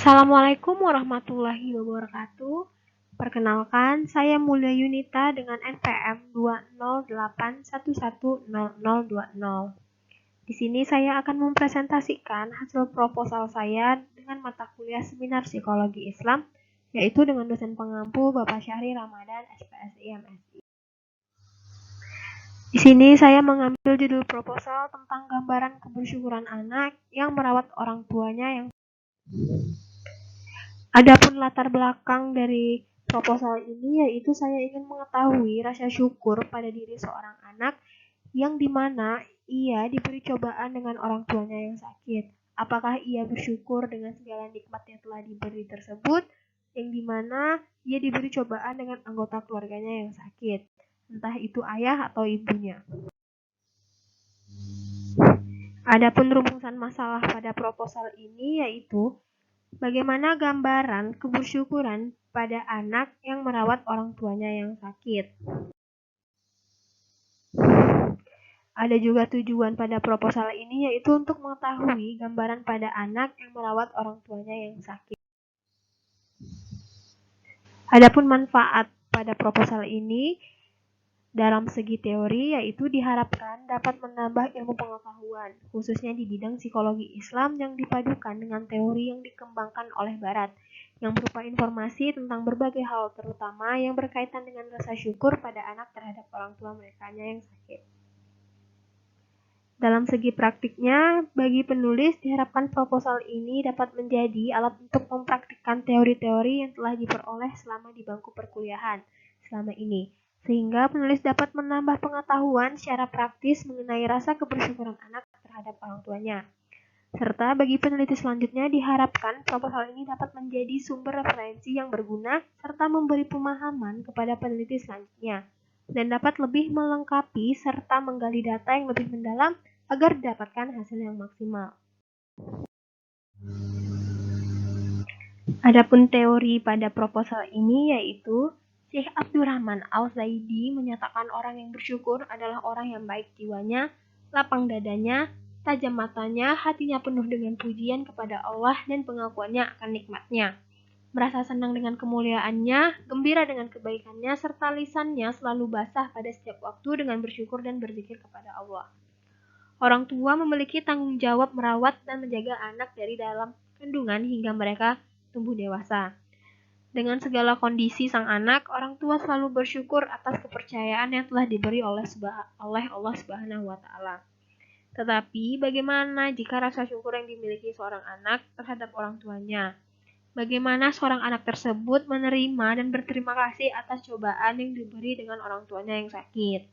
Assalamualaikum warahmatullahi wabarakatuh. Perkenalkan, saya Mulia Yunita dengan NPM 208110020. Di sini saya akan mempresentasikan hasil proposal saya dengan mata kuliah Seminar Psikologi Islam, yaitu dengan dosen pengampu Bapak Syahri Ramadan, SPSI MSI. Di sini saya mengambil judul proposal tentang gambaran kebersyukuran anak yang merawat orang tuanya yang Adapun latar belakang dari proposal ini yaitu saya ingin mengetahui rasa syukur pada diri seorang anak yang dimana ia diberi cobaan dengan orang tuanya yang sakit. Apakah ia bersyukur dengan segala nikmat yang telah diberi tersebut, yang dimana ia diberi cobaan dengan anggota keluarganya yang sakit, entah itu ayah atau ibunya. Adapun rumusan masalah pada proposal ini yaitu bagaimana gambaran kebersyukuran pada anak yang merawat orang tuanya yang sakit. Ada juga tujuan pada proposal ini yaitu untuk mengetahui gambaran pada anak yang merawat orang tuanya yang sakit. Adapun manfaat pada proposal ini dalam segi teori yaitu diharapkan dapat menambah ilmu pengetahuan, khususnya di bidang psikologi Islam yang dipadukan dengan teori yang dikembangkan oleh Barat, yang berupa informasi tentang berbagai hal terutama yang berkaitan dengan rasa syukur pada anak terhadap orang tua mereka yang sakit. Dalam segi praktiknya, bagi penulis diharapkan proposal ini dapat menjadi alat untuk mempraktikkan teori-teori yang telah diperoleh selama di bangku perkuliahan selama ini, sehingga penulis dapat menambah pengetahuan secara praktis mengenai rasa kebersyukuran anak terhadap orang tuanya. Serta bagi peneliti selanjutnya diharapkan proposal ini dapat menjadi sumber referensi yang berguna serta memberi pemahaman kepada peneliti selanjutnya, dan dapat lebih melengkapi serta menggali data yang lebih mendalam agar didapatkan hasil yang maksimal. Adapun teori pada proposal ini yaitu Syekh Abdurrahman Al-Zaidi menyatakan orang yang bersyukur adalah orang yang baik jiwanya, lapang dadanya, tajam matanya, hatinya penuh dengan pujian kepada Allah dan pengakuannya akan nikmatnya. Merasa senang dengan kemuliaannya, gembira dengan kebaikannya, serta lisannya selalu basah pada setiap waktu dengan bersyukur dan berzikir kepada Allah. Orang tua memiliki tanggung jawab merawat dan menjaga anak dari dalam kandungan hingga mereka tumbuh dewasa. Dengan segala kondisi sang anak, orang tua selalu bersyukur atas kepercayaan yang telah diberi oleh Allah Subhanahu wa Ta'ala. Tetapi, bagaimana jika rasa syukur yang dimiliki seorang anak terhadap orang tuanya? Bagaimana seorang anak tersebut menerima dan berterima kasih atas cobaan yang diberi dengan orang tuanya yang sakit?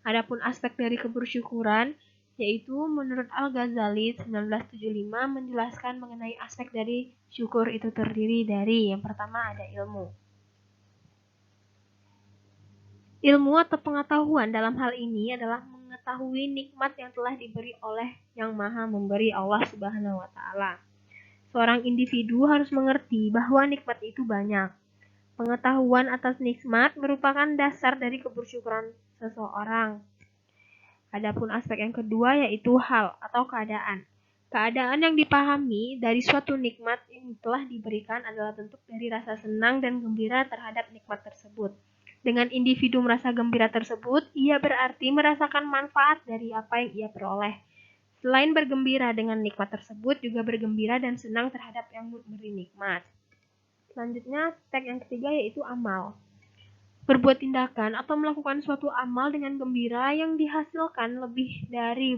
Adapun aspek dari kebersyukuran, yaitu menurut Al-Ghazali 1975 menjelaskan mengenai aspek dari syukur itu terdiri dari yang pertama ada ilmu. Ilmu atau pengetahuan dalam hal ini adalah mengetahui nikmat yang telah diberi oleh Yang Maha Memberi Allah Subhanahu wa Ta'ala. Seorang individu harus mengerti bahwa nikmat itu banyak. Pengetahuan atas nikmat merupakan dasar dari kebersyukuran seseorang. Adapun aspek yang kedua yaitu hal atau keadaan. Keadaan yang dipahami dari suatu nikmat yang telah diberikan adalah bentuk dari rasa senang dan gembira terhadap nikmat tersebut. Dengan individu merasa gembira tersebut, ia berarti merasakan manfaat dari apa yang ia peroleh. Selain bergembira dengan nikmat tersebut, juga bergembira dan senang terhadap yang memberi nikmat. Selanjutnya, aspek yang ketiga yaitu amal. Berbuat tindakan atau melakukan suatu amal dengan gembira yang dihasilkan lebih dari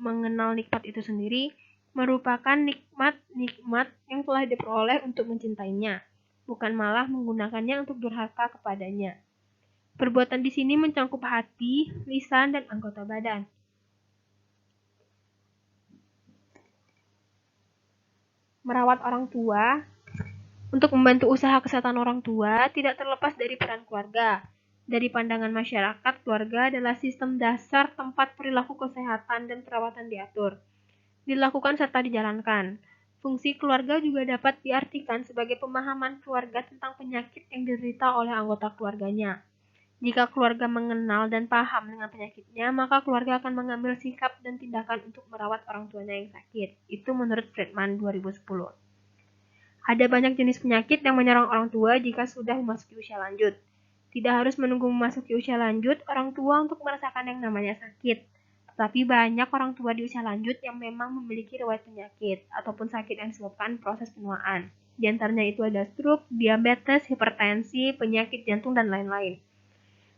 mengenal nikmat itu sendiri, merupakan nikmat-nikmat yang telah diperoleh untuk mencintainya, bukan malah menggunakannya untuk durhaka kepadanya. Perbuatan di sini mencakup hati, lisan, dan anggota badan. Merawat orang tua, untuk membantu usaha kesehatan orang tua tidak terlepas dari peran keluarga. Dari pandangan masyarakat, keluarga adalah sistem dasar tempat perilaku kesehatan dan perawatan diatur, dilakukan serta dijalankan. Fungsi keluarga juga dapat diartikan sebagai pemahaman keluarga tentang penyakit yang diderita oleh anggota keluarganya. Jika keluarga mengenal dan paham dengan penyakitnya, maka keluarga akan mengambil sikap dan tindakan untuk merawat orang tuanya yang sakit. Itu menurut Friedman 2010. Ada banyak jenis penyakit yang menyerang orang tua jika sudah memasuki usia lanjut. Tidak harus menunggu memasuki usia lanjut orang tua untuk merasakan yang namanya sakit. Tetapi banyak orang tua di usia lanjut yang memang memiliki riwayat penyakit ataupun sakit yang disebabkan proses penuaan. Di antaranya itu ada stroke, diabetes, hipertensi, penyakit jantung, dan lain-lain.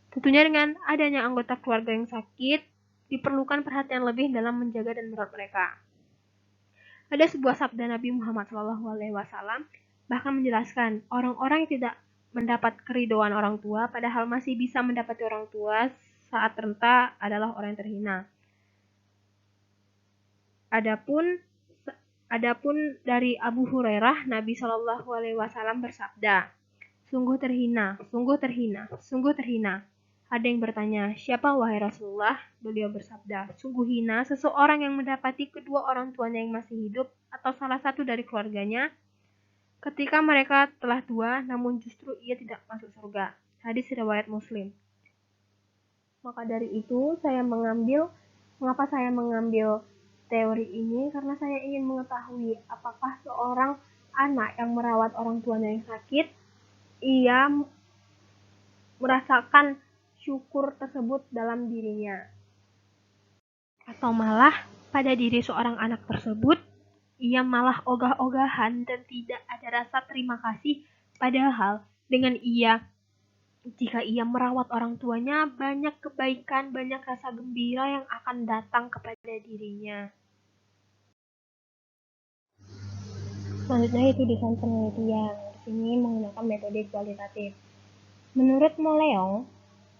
Tentunya dengan adanya anggota keluarga yang sakit, diperlukan perhatian lebih dalam menjaga dan merawat mereka. Ada sebuah sabda Nabi Muhammad SAW bahkan menjelaskan orang-orang yang tidak mendapat keridhaan orang tua padahal masih bisa mendapati orang tua saat renta adalah orang yang terhina. Adapun dari Abu Hurairah, Nabi SAW bersabda, sungguh terhina, sungguh terhina, sungguh terhina. Ada yang bertanya, siapa wahai Rasulullah? Beliau bersabda, sungguh hina seseorang yang mendapati kedua orang tuanya yang masih hidup atau salah satu dari keluarganya ketika mereka telah tua, namun justru ia tidak masuk surga. Hadis riwayat Muslim. Maka dari itu, mengapa saya mengambil teori ini? Karena saya ingin mengetahui apakah seorang anak yang merawat orang tuanya yang sakit, ia merasakan syukur tersebut dalam dirinya. Atau malah pada diri seorang anak tersebut, ia malah ogah-ogahan dan tidak ada rasa terima kasih, padahal dengan jika ia merawat orang tuanya, banyak kebaikan, banyak rasa gembira yang akan datang kepada dirinya. Selanjutnya itu desain penelitian. Di sini menggunakan metode kualitatif. Menurut Moleong,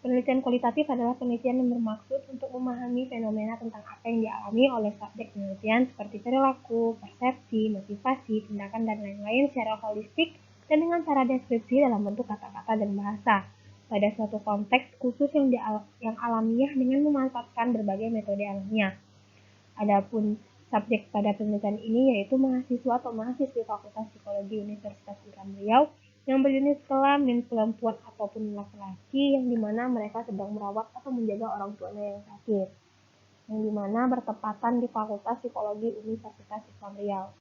penelitian kualitatif adalah penelitian yang bermaksud untuk memahami fenomena tentang apa yang dialami oleh subjek penelitian seperti perilaku, persepsi, motivasi, tindakan, dan lain-lain secara holistik dan dengan cara deskripsi dalam bentuk kata-kata dan bahasa pada suatu konteks khusus yang alamiah dengan memanfaatkan berbagai metode alamiah. Adapun subjek pada penelitian ini yaitu mahasiswa atau mahasiswi Fakultas Psikologi Universitas Islam Riau yang berjenis kelamin perempuan ataupun laki-laki yang dimana mereka sedang merawat atau menjaga orang tuanya yang sakit, yang dimana bertepatan di Fakultas Psikologi Universitas Islam Riau.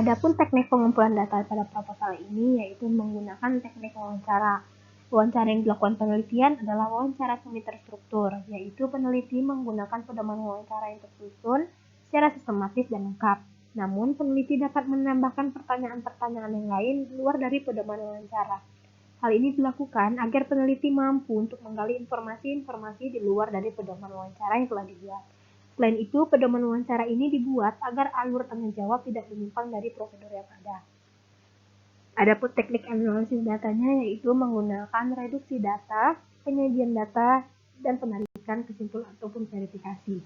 Adapun teknik pengumpulan data pada proposal ini yaitu menggunakan teknik wawancara. Wawancara yang dilakukan penelitian adalah wawancara semi terstruktur, yaitu peneliti menggunakan pedoman wawancara yang tersusun secara sistematis dan lengkap. Namun, peneliti dapat menambahkan pertanyaan-pertanyaan yang lain di luar dari pedoman wawancara. Hal ini dilakukan agar peneliti mampu untuk menggali informasi-informasi di luar dari pedoman wawancara yang telah dibuat. Selain itu, pedoman wawancara ini dibuat agar alur tanya jawab tidak menyimpang dari prosedur yang ada. Adapun teknik analisis datanya yaitu menggunakan reduksi data, penyajian data, dan penarikan kesimpulan ataupun verifikasi.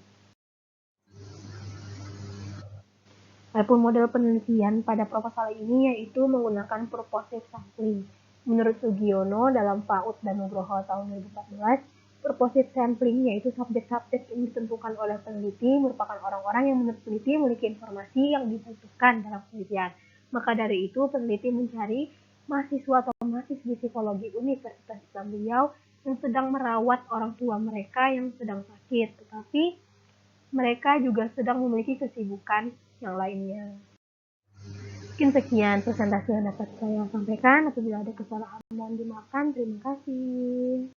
Adapun model penelitian pada proposal ini yaitu menggunakan purposive sampling. Menurut Sugiono dalam PAUD dan Nugroho tahun 2014, purposive sampling yaitu subjek-subjek yang ditentukan oleh peneliti merupakan orang-orang yang menurut peneliti memiliki informasi yang dibutuhkan dalam penelitian. Maka dari itu peneliti mencari mahasiswa atau mahasiswi psikologi Universitas Islam Riau yang sedang merawat orang tua mereka yang sedang sakit, tetapi mereka juga sedang memiliki kesibukan yang lainnya. Mungkin sekian presentasi yang dapat saya sampaikan. Apabila ada kesalahan mohon dimaafkan. Terima kasih.